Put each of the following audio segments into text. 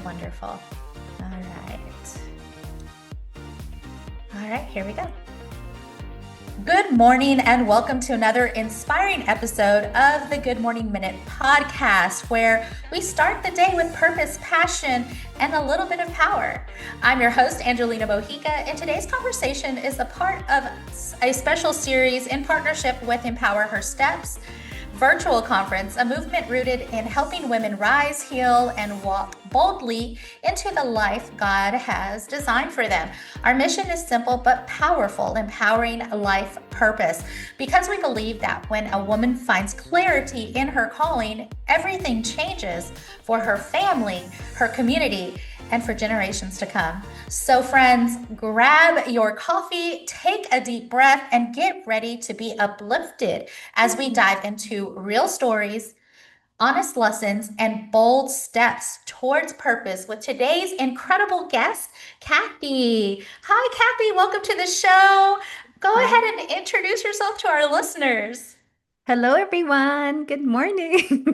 Wonderful. All right. All right, here we go. Good morning, and welcome to another inspiring episode of the Good Morning Minute podcast, where we start the day with purpose, passion, and a little bit of power. I'm your host, Angelina Mojica, and today's conversation is a part of a special series in partnership with Empower Her Steps virtual conference, a movement rooted in helping women rise, heal, and walk boldly into the life God has designed for them. Our mission is simple but powerful, empowering life purpose, because we believe that when a woman finds clarity in her calling, everything changes for her family, her community, and for generations to come. So friends, grab your coffee, take a deep breath, and get ready to be uplifted as we dive into real stories, honest lessons, and bold steps towards purpose with today's incredible guest, Kathy. Hi, Kathy. Welcome to the show. Go Hi. ahead and introduce yourself to our listeners. Hello, everyone. Good morning.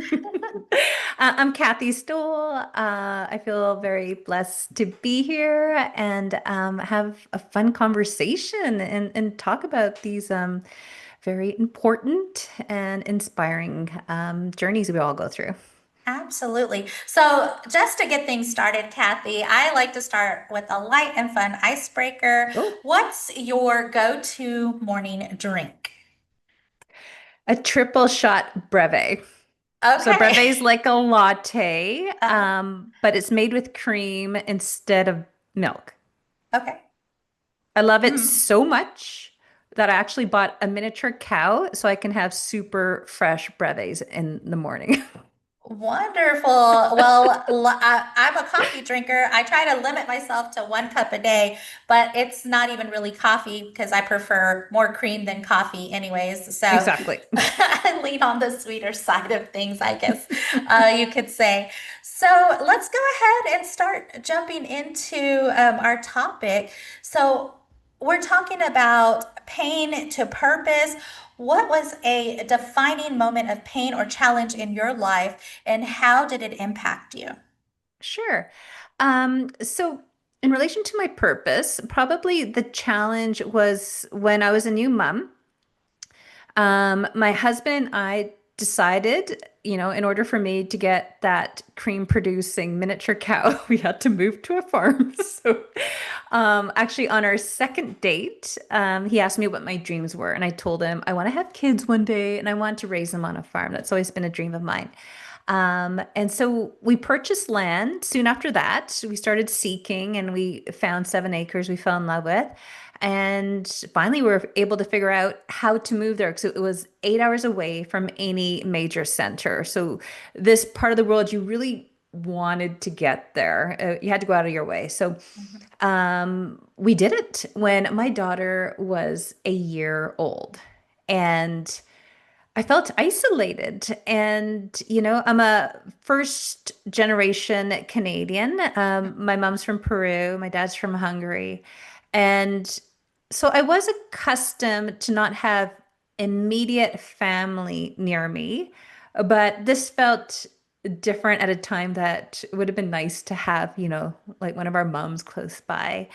I'm Kathy Stowell. I feel very blessed to be here and have a fun conversation and talk about these very important and inspiring journeys we all go through. Absolutely. So, just to get things started, Kathy, I like to start with a light and fun icebreaker. Oh, What's your go-to morning drink? a triple shot breve. So breve Okay. is like a latte, Uh, but it's made with cream instead of milk. okay. I love it Mm. so much that I actually bought a miniature cow so I can have super fresh breves in the morning. Wonderful. Well, I'm a coffee drinker. I try to limit myself to 1 cup a day, but it's not even really coffee because I prefer more cream than coffee, anyways. So Exactly. I lean on the sweeter side of things, I guess you could say. So let's go ahead and start jumping into our topic. So we're talking about pain to purpose. What was a defining moment of pain or challenge in your life, and how did it impact you? Sure. So in relation to my purpose, probably the challenge was when I was a new mom. My husband and I decided, in order for me to get that cream producing miniature cow, we had to move to a farm. So, actually, on our second date, he asked me what my dreams were, and I told him I want to have kids one day and I want to raise them on a farm. That's always been a dream of mine. And so we purchased land. Soon after that, we started seeking and we found 7 acres we fell in love with. And finally, we were able to figure out how to move there because it was 8 hours away from any major center. So, this part of the world, you really wanted to get there. You had to go out of your way. So, Mhm. we did it when my daughter was a year old. And I felt isolated. And, I'm a first generation Canadian. My mom's from Peru, my dad's from Hungary. And so I was accustomed to not have immediate family near me, but this felt different at a time that it would have been nice to have, like one of our moms close by.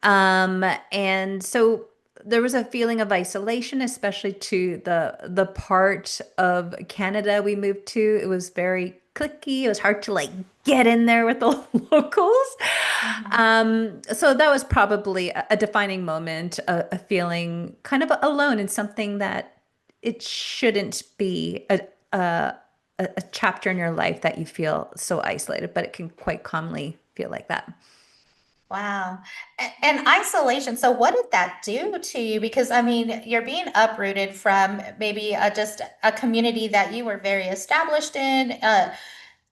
And so there was a feeling of isolation, especially to the part of Canada we moved to. It was very cliquey. It was hard to like get in there with the locals. Mhm. So that was probably a defining moment, a feeling kind of alone in something that it shouldn't be a chapter in your life that you feel so isolated, but it can quite commonly feel like that. Wow. And isolation. So, what did that do to you? Because I mean, you're being uprooted from maybe just a community that you were very established in,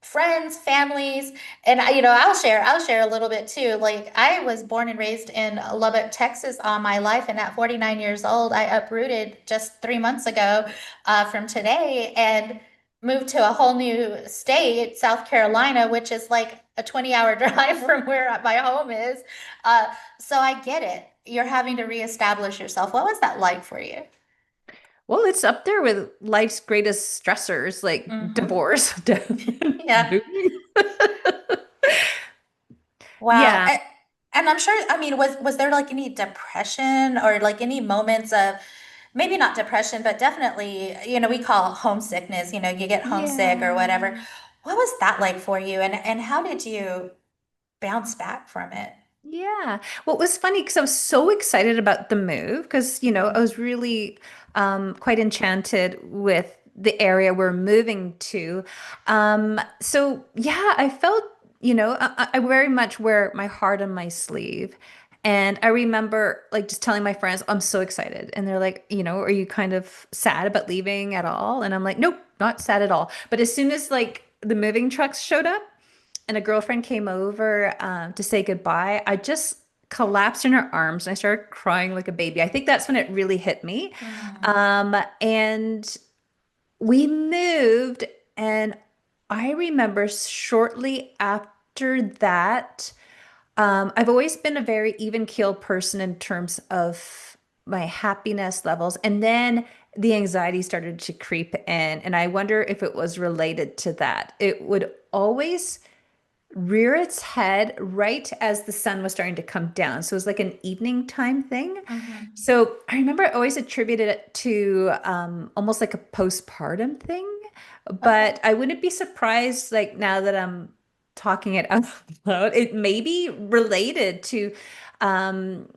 friends, families, and I'll share a little bit too. Like I was born and raised in Lubbock, Texas, all my life, and at 49 years old, I uprooted just 3 months ago from today and moved to a whole new state, South Carolina, which is like a 20-hour drive from where my home is. Uh, so I get it. You're having to reestablish yourself. What was that like for you? Well, it's up there with life's greatest stressors like Hmm. divorce, death, and Yeah. moving. Wow. Yeah. And I'm sure, I mean, was there like any depression or like any moments of maybe not depression, but definitely, we call it homesickness, you get homesick or whatever. Yeah. What was that like for you? And how did you bounce back from it? Yeah. Well, it was funny because I was so excited about the move because, I Mhm. was really quite enchanted with the area we're moving to. So, yeah, I felt, I very much wear my heart on my sleeve. And I remember like just telling my friends, I'm so excited. And they're like, are you kind of sad about leaving at all? And I'm like, nope, not sad at all. But as soon as like the moving trucks showed up, and a girlfriend came over to say goodbye, I just collapsed in her arms and I started crying like a baby. I think that's when it really hit me. Mm. And we moved, and I remember shortly after that, I've always been a very even keeled person in terms of my happiness levels. And then the anxiety started to creep in. And I wonder if it was related to that. It would always rear its head right as the sun was starting to come down. So it was like an evening time thing. Mhm. So I remember I always attributed it to almost like a postpartum thing. Okay. But I wouldn't be surprised, like now that I'm talking it out loud, it may be related to um,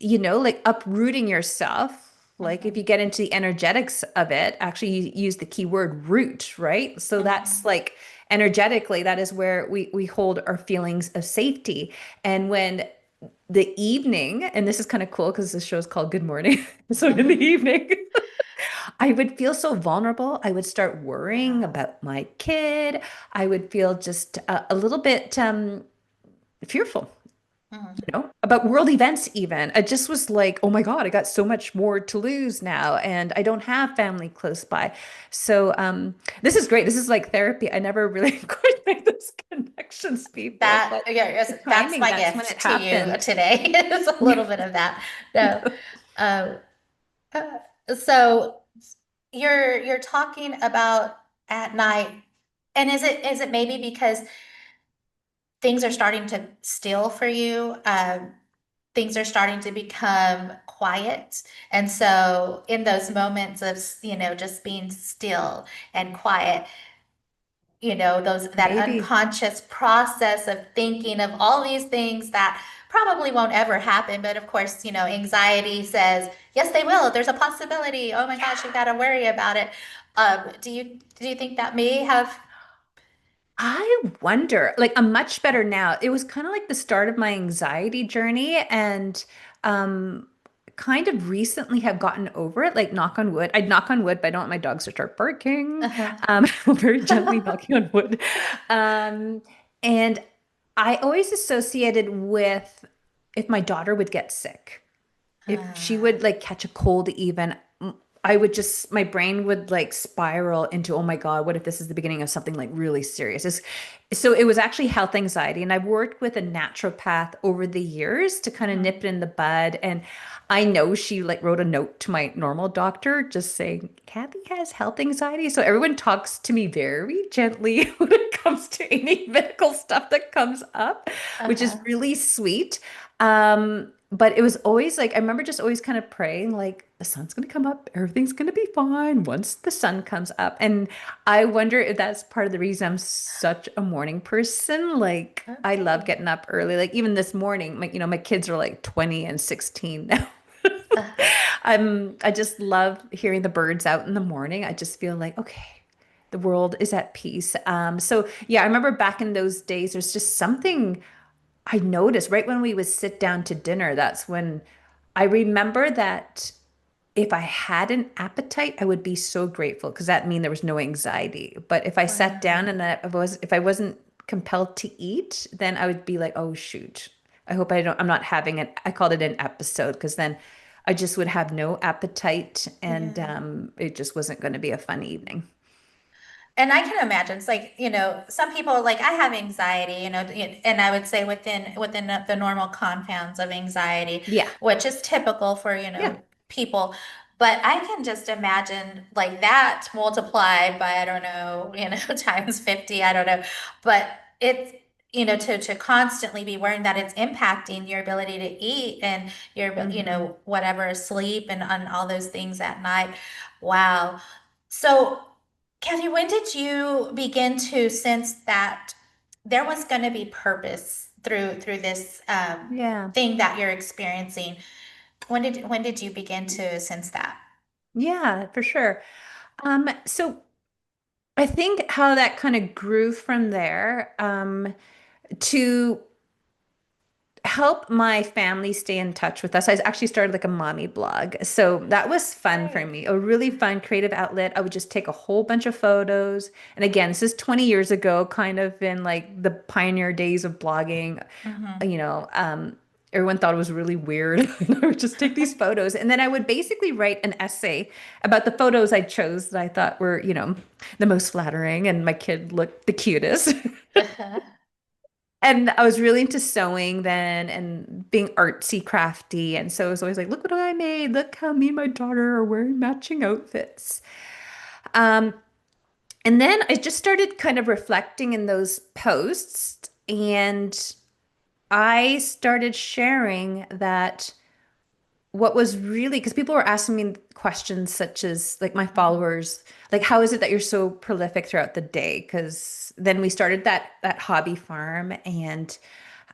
like uprooting yourself. Like if you Mhm. get into the energetics of it, actually you use the keyword root, right? So that's Mhm. like energetically, that is where we hold our feelings of safety. And when the evening, and this is kind of cool because this show is called Good Morning. So in the Mhm. evening, I would feel so vulnerable. I would start worrying Wow. about my kid. I would feel just a little bit fearful, Mhm. about world events even. I just was like, oh my God, I got so much more to lose now, and I don't have family close by. So this is great. This is like therapy. I never really quite made those connections before, That, but yeah, the yes, that's timing, my that's when gift it to you happened. today is a little bit of that. No. Um, so you're talking about at night, and is it maybe because things are starting to still for you? Things are starting to become quiet. And so in those moments of, just being still and quiet, those that Maybe. unconscious process of thinking of all these things that probably won't ever happen. But of course, anxiety says, yes, they will. There's a possibility. Oh my gosh, you got to worry about it. Do you think that may have? I wonder, like I'm much better now. It was kind of like the start of my anxiety journey, and um kind of recently have gotten over it, like knock on wood. I'd knock on wood, but I don't want my dogs to start barking. Very gently knocking on wood. Um and I always associated with if my daughter would get sick, if she Uh, would like catch a cold even, I would just my brain would like spiral into, oh my God, what if this is the beginning of something like really serious? So it was actually health anxiety. And I've worked with a naturopath over the years to kind of nip mhm. it in the bud. And I know she like wrote a note to my normal doctor just saying, Kathy has health anxiety. So everyone talks to me very gently when it comes to any medical stuff that comes up, which is Uh-huh. really sweet. But it was always like I remember just always kind of praying like the sun's gonna come up, everything's gonna be fine once the sun comes up. And I wonder if that's part of the reason I'm such a morning person. Like I love Okay. getting up early. Like even this morning, my kids are like 20 and 16 now. Uh-huh. I just love hearing the birds out in the morning. I just feel like, okay, the world is at peace. So yeah, I remember back in those days, there's just something I noticed right when we would sit down to dinner. That's when I remember that if I had an appetite, I would be so grateful because that mean there was no anxiety. But if I sat down Wow. and if I wasn't compelled to eat, then I would be like, oh shoot. I hope I'm not having it. I called it an episode because then I just would have no appetite, and Yeah. it just wasn't going to be a fun evening. And I can imagine it's like, some people like I have anxiety, and I would say within the normal confounds of anxiety, Yeah. which is typical for, Yeah. people. But I can just imagine like that multiplied by, I don't know, times 50, I don't know. But it's, to constantly be worrying that it's impacting your ability to eat and Hmm. whatever, sleep and all those things at night. Wow. So, Kathy, when did you begin to sense that there was going to be purpose through this Yeah. thing that you're experiencing? When did you begin to sense that? Yeah, for sure. So I think how that kind of grew from there, to help my family stay in touch with us. I actually started like a mommy blog. So that was fun for Great. me, a really fun creative outlet. I would just take a whole bunch of photos. And again, this is 20 years ago, kind of in like the pioneer days of blogging. Hmm. You know, everyone thought it was really weird. And I would just take these photos. And then I would basically write an essay about the photos I chose that I thought were, the most flattering and my kid looked the cutest. And I was really into sewing then and being artsy, crafty. And so it was always like, look what I made. Look how me and my daughter are wearing matching outfits. Um, and then I just started kind of reflecting in those posts. And I started sharing that what was really, because people were asking me questions such as like my Hmm. followers, like how is it that you're so prolific throughout the day? Because then we started that hobby farm, and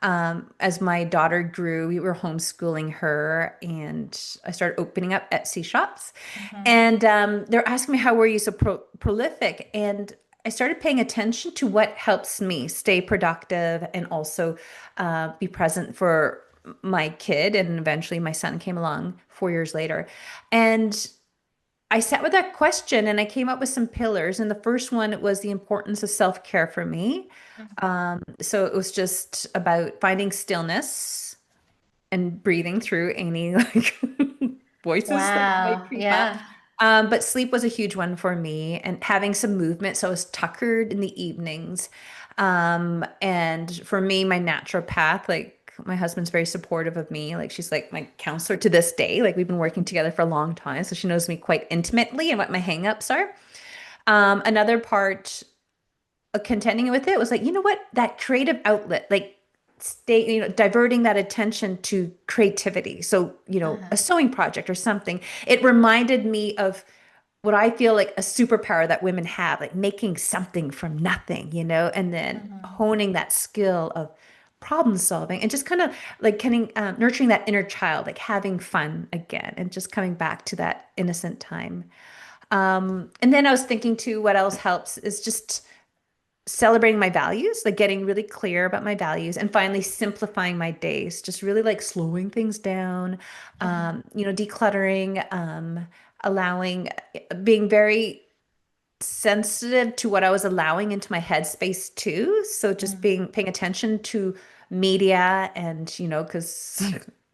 as my daughter grew, we were homeschooling her, and I started opening up Etsy shops. Hmm. And they're asking me, how were you so prolific? And I started paying attention to what helps me stay productive and also be present for my kid. And eventually my son came along 4 years later. And I sat with that question and I came up with some pillars. And the first one was the importance of self-care for me. So it was just about finding stillness and breathing through any like voices that might Wow. creep up. Yeah. But sleep was a huge one for me and having some movement. So I was tuckered in the evenings. And for me, my naturopath, like my husband's very supportive of me. Like she's like my counselor to this day. Like we've been working together for a long time. So she knows me quite intimately and what my hangups are. Another part contending with it was like, you know what, that creative outlet, like stay, diverting that attention to creativity. So, a Uh-huh. sewing project or something. It reminded me of what I feel like a superpower that women have, like making something from nothing, and then Hmm. honing that skill of problem solving and just kind of like nurturing that inner child, like having fun again and just coming back to that innocent time. And then I was thinking too, what else helps is just celebrating my values, like getting really clear about my values and finally simplifying my days, just really like slowing things down, Uh-huh. decluttering, allowing, being very sensitive to what I was allowing into my headspace too. So just Mm. paying attention to media and, because,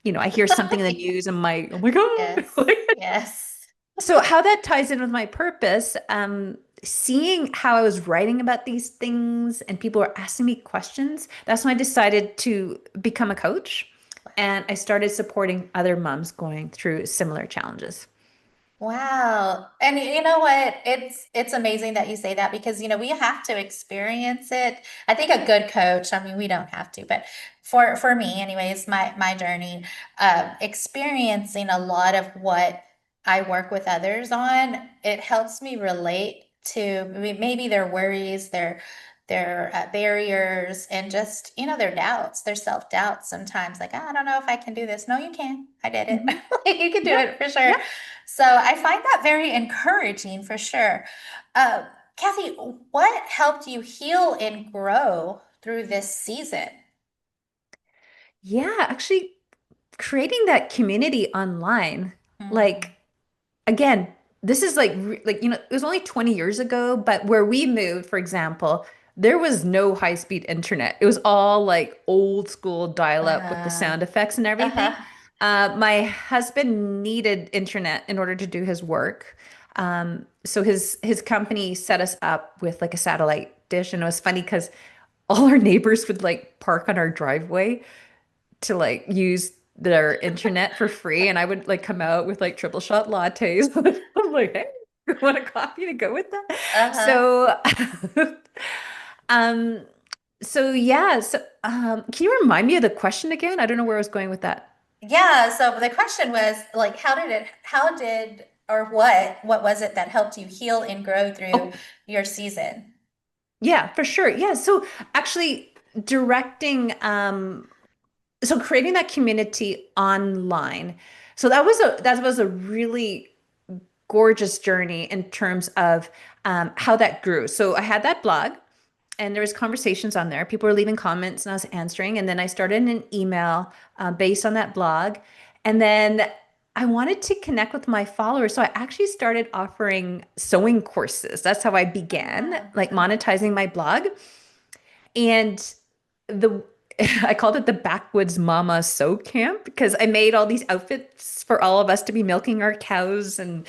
I hear something in the news and oh my God. Yes. Yes. So how that ties in with my purpose, seeing how I was writing about these things and people were asking me questions, that's when I decided to become a coach. And I started supporting other moms going through similar challenges. Wow. And you know what? It's amazing that you say that because we have to experience it. I think a good coach, I mean, we don't have to, but for me anyways, my journey, experiencing a lot of what I work with others on, it helps me relate to maybe their worries, their barriers, and just their doubts, their self-doubts sometimes. Like, "Ah, I don't know if I can do this." No, you can. I did it. Hmm. Like, you can do Yeah. it for sure. Yeah. So I find that very encouraging for sure. Uh, Kathy, what helped you heal and grow through this season? Yeah. Actually, creating that community online, like, Mm, again, this is like it was only 20 years ago, but where we moved, for example, there was no high-speed internet. It was all like old school dial-up with the uh, sound effects and everything. uh-huh. My husband needed internet in order to do his work. So his company set us up with like a satellite dish, and it was funny because all our neighbors would like park on our driveway to like use their internet for free, and I would like come out with like triple shot lattes. I'm like, hey, want a coffee to go with that? Uh-huh. So um So yeah, so can you remind me of the question again? I don't know where I was going with that. Yeah, so the question was like, how did, or what was it that helped you heal and grow through Oh, your season? yeah, for sure. Yeah, so actually directing so creating that community online. So that was a really gorgeous journey in terms of how that grew. So I had that blog and there was conversations on there. People were leaving comments and I was answering. And then I started an email based on that blog. And then I wanted to connect with my followers. So I actually started offering sewing courses. That's how I began, Oh, like uh-huh. monetizing my blog. And the I called it the Backwoods Mama Sew Camp because I made all these outfits for all of us to be milking our cows and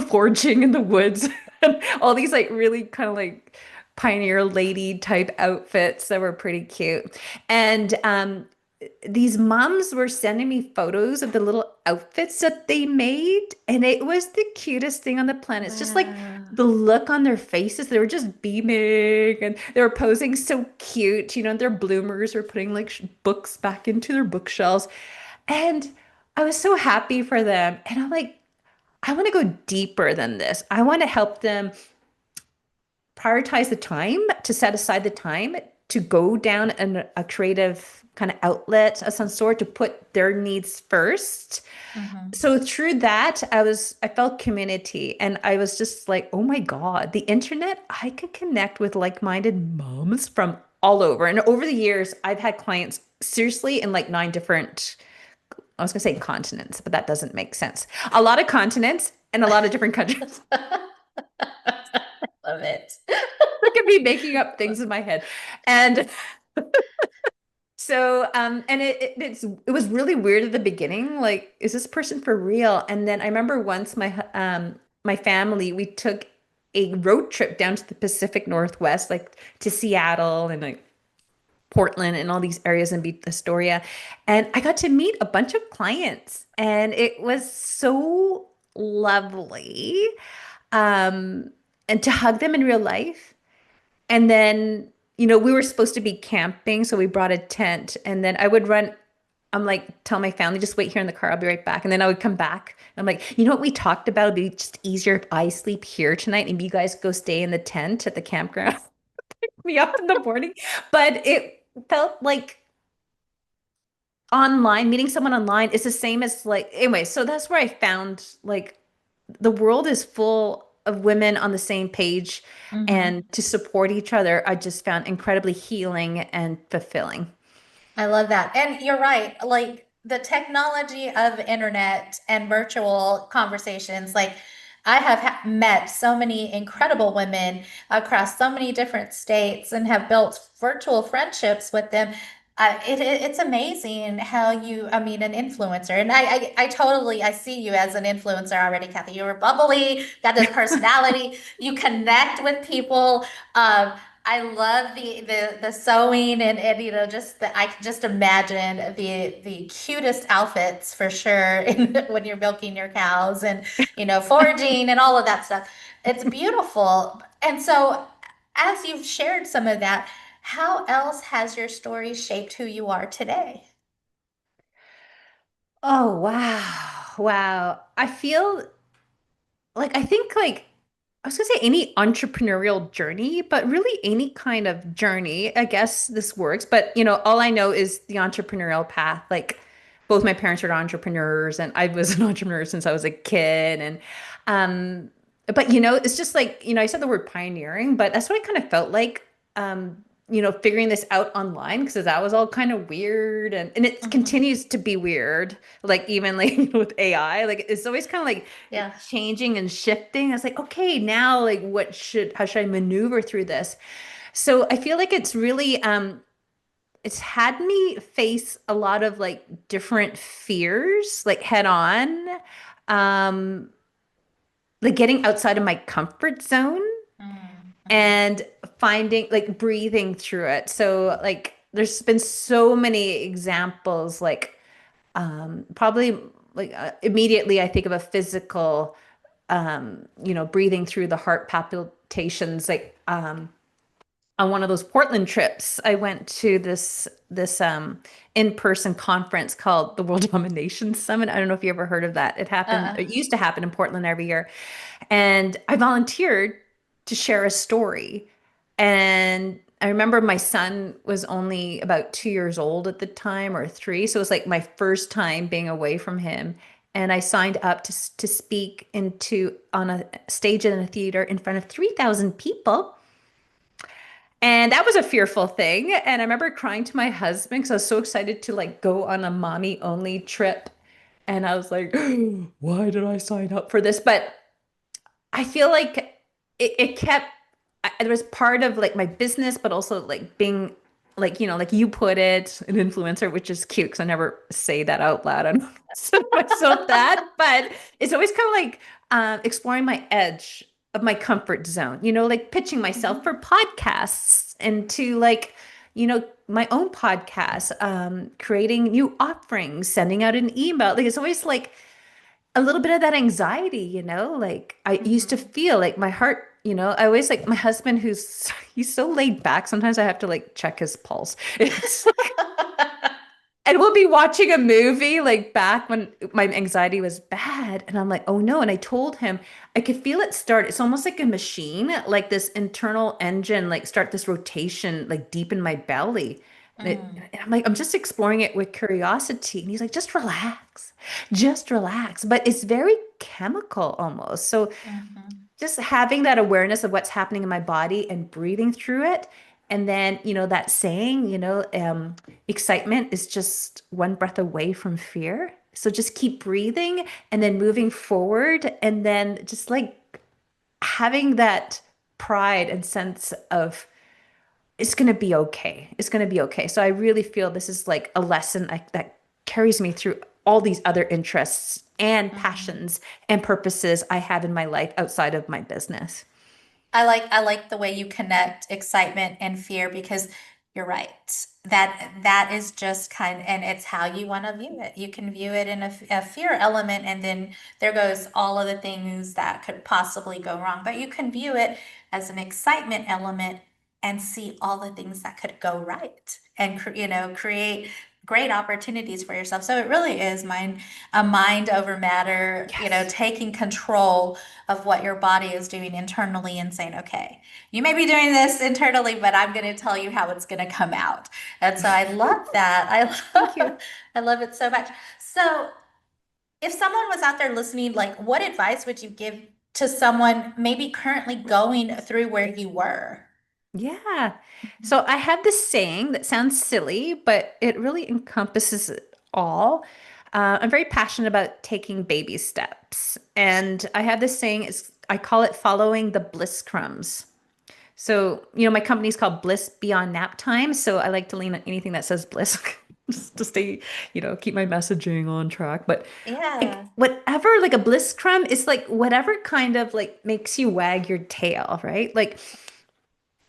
foraging in the woods and all these like really kind of like pioneer lady type outfits that were pretty cute. And these moms were sending me photos of the little outfits that they made, and it was the cutest thing on the planet. It's just like Wow. the look on their faces, they were just beaming and they were posing so cute. Their bloomers were putting like books back into their bookshelves. And I was so happy for them. And I'm like, I want to go deeper than this. I want to help them prioritize the time to set aside the time to go down a creative kind of outlet of some sort to put their needs first. Hmm. So through that, I felt community and I was just like, oh my God, the internet, I could connect with like-minded moms from all over. And over the years, I've had clients seriously in like nine different, I was gonna say continents, but that doesn't make sense. A lot of continents and a lot of different countries. Love it. I could be making up things in my head. And so, and it was really weird at the beginning. Like, is this person for real? And then I remember once my family, we took a road trip down to the Pacific Northwest, like to Seattle and like Portland and all these areas in Astoria. And I got to meet a bunch of clients and it was so lovely. Um, and to hug them in real life. And then, we were supposed to be camping, so we brought a tent. And then I'm like, tell my family, just wait here in the car. I'll be right back. And then I would come back. I'm like, you know what we talked about? It'd be just easier if I sleep here tonight and you guys go stay in the tent at the campground. Me up in the morning. But it felt like online, meeting someone online is the same as like, anyway, so that's where I found like the world is full of women on the same page Hmm. and to support each other, I just found incredibly healing and fulfilling. I love that. And you're right. Like the technology of internet and virtual conversations, like I have met so many incredible women across so many different states and have built virtual friendships with them. It's amazing how I mean, an influencer, and I totally, I see you as an influencer already, Kathy. You're bubbly, got this personality, you connect with people. I love the sewing and just I can just imagine the cutest outfits for sure when you're milking your cows and foraging and all of that stuff. It's beautiful. And so as you've shared some of that, how else has your story shaped who you are today? Oh, wow. Wow. I feel like I think like I was gonna say any entrepreneurial journey, but really any kind of journey. I guess this works, but all I know is the entrepreneurial path. Like both my parents were entrepreneurs, and I was an entrepreneur since I was a kid. And but it's just like I said the word pioneering, but that's what it kind of felt like. Figuring this out online because that was all kind of weird, and it Hmm. continues to be weird. Like even like with AI, like it's always kind of like Yeah. changing and shifting. I was like, okay, now like how should I maneuver through this? So I feel like it's had me face a lot of like different fears like head on. Um like getting outside of my comfort zone Mm-hmm. and finding like breathing through it. So like there's been so many examples like probably like immediately I think of a physical breathing through the heart palpitations, like on one of those Portland trips, I went to this in-person conference called the World Domination Summit. I don't know if you ever heard of that. It happened, Uh-uh. it used to happen in Portland every year. And I volunteered to share a story. And I remember my son was only about 2 years old at the time, or three. So it was like my first time being away from him. And I signed up to speak into on a stage in a theater in front of 3,000 people. And that was a fearful thing. And I remember crying to my husband because I was so excited to like go on a mommy only trip. And I was like, why did I sign up for this? But I feel like it kept, there was part of like my business, but also like being like, like you put it, an influencer, which is cute because I never say that out loud. I don't consider myself that, but it's always kind of like exploring my edge of my comfort zone, like pitching myself for Mhm. podcasts and to like, my own podcast, creating new offerings, sending out an email. Like it's always like, a little bit of that anxiety, like I used to Mhm. feel like my heart, I always like my husband he's so laid back. Sometimes I have to like check his pulse. It's like, and we'll be watching a movie like back when my anxiety was bad. And I'm like, oh no. And I told him I could feel it start. It's almost like a machine, like this internal engine, like start this rotation, like deep in my belly. And I'm like, I'm just exploring it with curiosity. And he's like, just relax. But it's very chemical almost. So Mhm. just having that awareness of what's happening in my body and breathing through it. And then, that saying, excitement is just one breath away from fear. So just keep breathing and then moving forward. And then just like having that pride and sense of it's going to be okay. It's going to be okay. So I really feel this is like a lesson that carries me through all these other interests and Mhm. passions and purposes I have in my life outside of my business. I like the way you connect excitement and fear because you're right. That is just and it's how you want to view it. You can view it in a fear element, and then there goes all of the things that could possibly go wrong. But you can view it as an excitement element and see all the things that could go right, and create great opportunities for yourself. So it really is a mind over matter, Yes. taking control of what your body is doing internally and saying, okay, you may be doing this internally, but I'm going to tell you how it's going to come out. And so I love that. Thank you. I love it so much. So if someone was out there listening, like what advice would you give to someone maybe currently going through where you were? Yeah. So I have this saying that sounds silly, but it really encompasses it all. I'm very passionate about taking baby steps. And I have this saying, I call it following the bliss crumbs. So, my company's called Bliss Beyond Naptime. So I like to lean on anything that says bliss just to stay, keep my messaging on track. But like Yeah. whatever, like a bliss crumb is like whatever kind of like makes you wag your tail, right? Like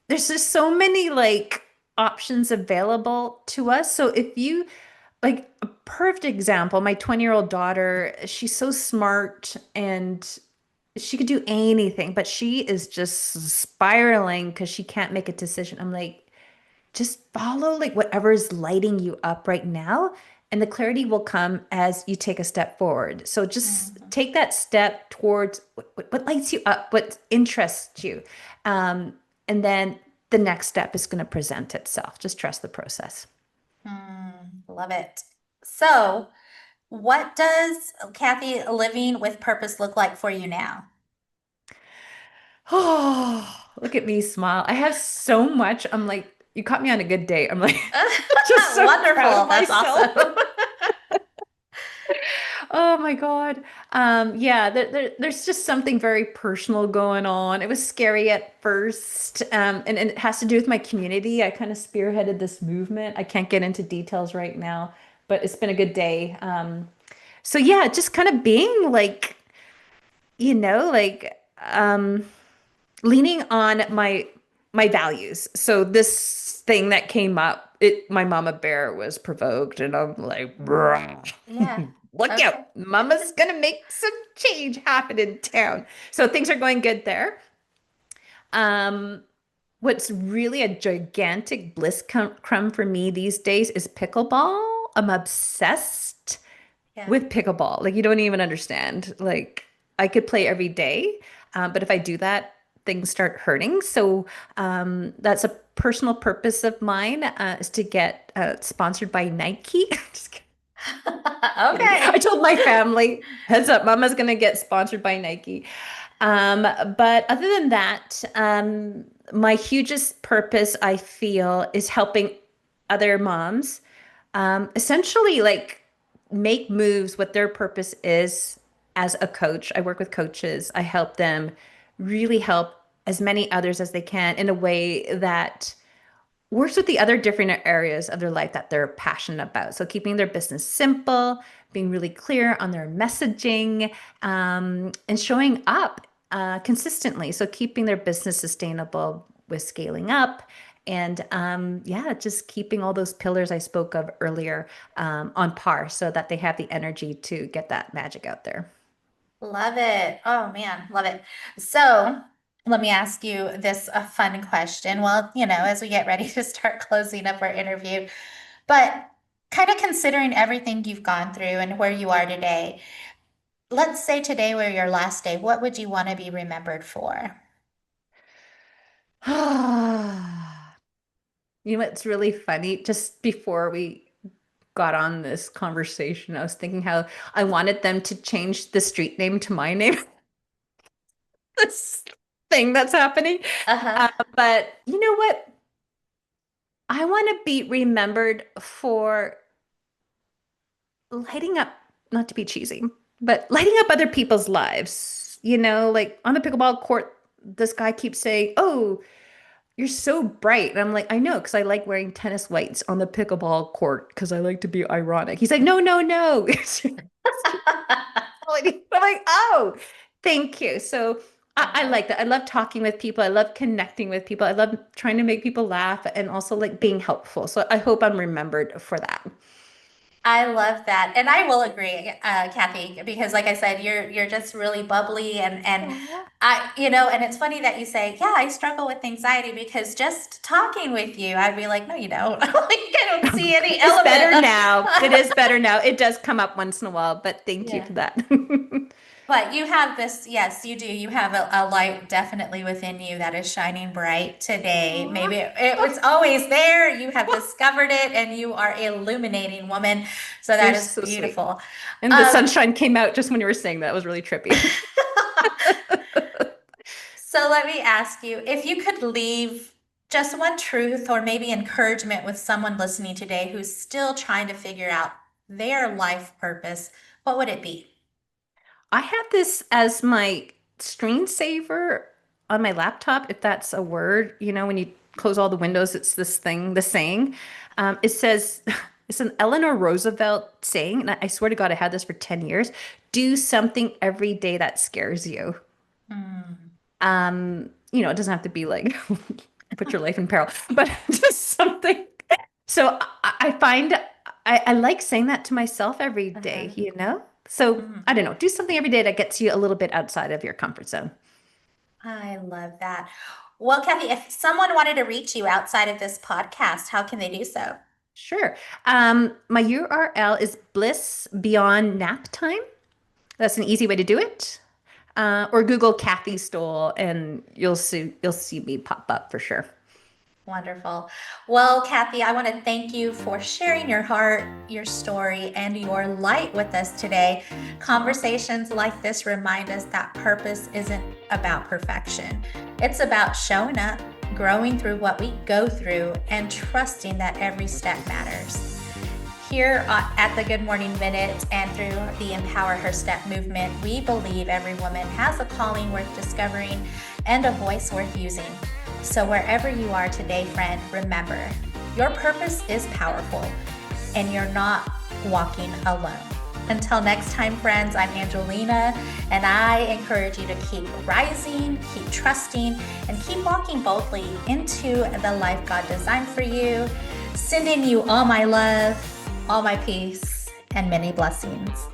there's just so many like options available to us. So if you like a perfect example, my 20-year-old daughter, she's so smart and she could do anything, but she is just spiraling because she can't make a decision. I'm like, just follow like whatever is lighting you up right now, and the clarity will come as you take a step forward. So just Mhm. take that step towards what lights you up, what interests you. And then the next step is going to present itself. Just trust the process. Love it. So, what does Kathy living with purpose look like for you now? Oh, look at me smile. I have so much. I'm like, you caught me on a good day. I'm like, just so proud of Wonderful. That's myself. awesome. Oh my God. Yeah, there's just something very personal going on. It was scary at first, and it has to do with my community. I kind of spearheaded this movement. I can't get into details right now, but it's been a good day. So yeah, just kind of being like, like leaning on my values. So this thing that came up, my mama bear was provoked, and I'm like, "Bruh, Yeah. look out, Okay. mama's gonna make some change happen in town." So things are going good there. Um, what's really a gigantic crumb for me these days is pickleball. I'm obsessed Yeah. with pickleball. Like you don't even understand. Like I could play every day, but if I do that, things start hurting. So that's a personal purpose of mine is to get sponsored by Nike. Just kidding. I Okay. told my family, heads up, Mama's gonna get sponsored by Nike. Um, but other than that, my hugest purpose I feel is helping other moms essentially like make moves what their purpose is as a coach. I work with coaches. I help them really help as many others as they can in a way that works with the other different areas of their life that they're passionate about. So keeping their business simple, being really clear on their messaging, and showing up consistently. So keeping their business sustainable with scaling up. And yeah, just keeping all those pillars I spoke of earlier on par so that they have the energy to get that magic out there. Love it. Oh man, love it. So let me ask you this a fun question. Well, as we get ready to start closing up our interview, but kind of considering everything you've gone through and where you are today, let's say today were your last day, what would you want to be remembered for? You know what's really funny? Just before we got on this conversation, I was thinking how I wanted them to change the street name to my name. This thing that's happening. Uh-huh. But you know what? I want to be remembered for lighting up, not to be cheesy, but lighting up other people's lives. Like on the pickleball court, this guy keeps saying, "Oh, you're so bright." And I'm like, I know, because I like wearing tennis whites on the pickleball court because I like to be ironic. He's like, no, no, no. I'm like, oh, thank you. So I Uh-huh. like that. I love talking with people. I love connecting with people. I love trying to make people laugh and also like being helpful. So I hope I'm remembered for that. I love that. And I will agree, Kathy, because like I said, you're just really bubbly and Aw. and it's funny that you say, yeah, I struggle with anxiety because just talking with you, I'd be like, no, you don't. Like, I don't see any It's better element now. It of is better now. It does come up once in a while, but thank you Yeah. for that. But you have this, yes, you do. You have a light definitely within you that is shining bright today. Aw. Maybe it was always there. You have discovered it and you are illuminating woman. So that You're is so sweet. beautiful. And the Um, sunshine came out just when you were saying that. It was really trippy. so let me ask you, if you could leave just one truth or maybe encouragement with someone listening today who's still trying to figure out their life purpose, what would it be? I have this as my screensaver on my laptop, if that's a word. When you close all the windows, it's this thing, the saying. It says, it's an Eleanor Roosevelt saying, and I swear to God, I had this for 10 years. Do something every day that scares you. Hmm. It doesn't have to be like put your life in peril, but just something. So I find I like saying that to myself every Uh-huh. day. So Mhm. I don't know, do something every day that gets you a little bit outside of your comfort zone. I love that. Well, Kathy, if someone wanted to reach you outside of this podcast, how can they do so? Sure. My URL is Bliss Beyond Naptime. That's an easy way to do it. Or Google Kathy Stowell and you'll see me pop up for sure. Wonderful. Well, Kathy, I want to thank you for sharing your heart, your story, and your light with us today. Aw. Conversations like this remind us that purpose isn't about perfection, it's about showing up, growing through what we go through, and trusting that every step matters. Here at the Good Morning Minute and through the Empower Her Step movement, we believe every woman has a calling worth discovering and a voice worth using. So, wherever you are today, friend, remember your purpose is powerful and you're not walking alone. Until next time, friends, I'm Angelina, and I encourage you to keep rising, keep trusting, and keep walking boldly into the life God designed for you. Sending you all my love, all my peace, and many blessings.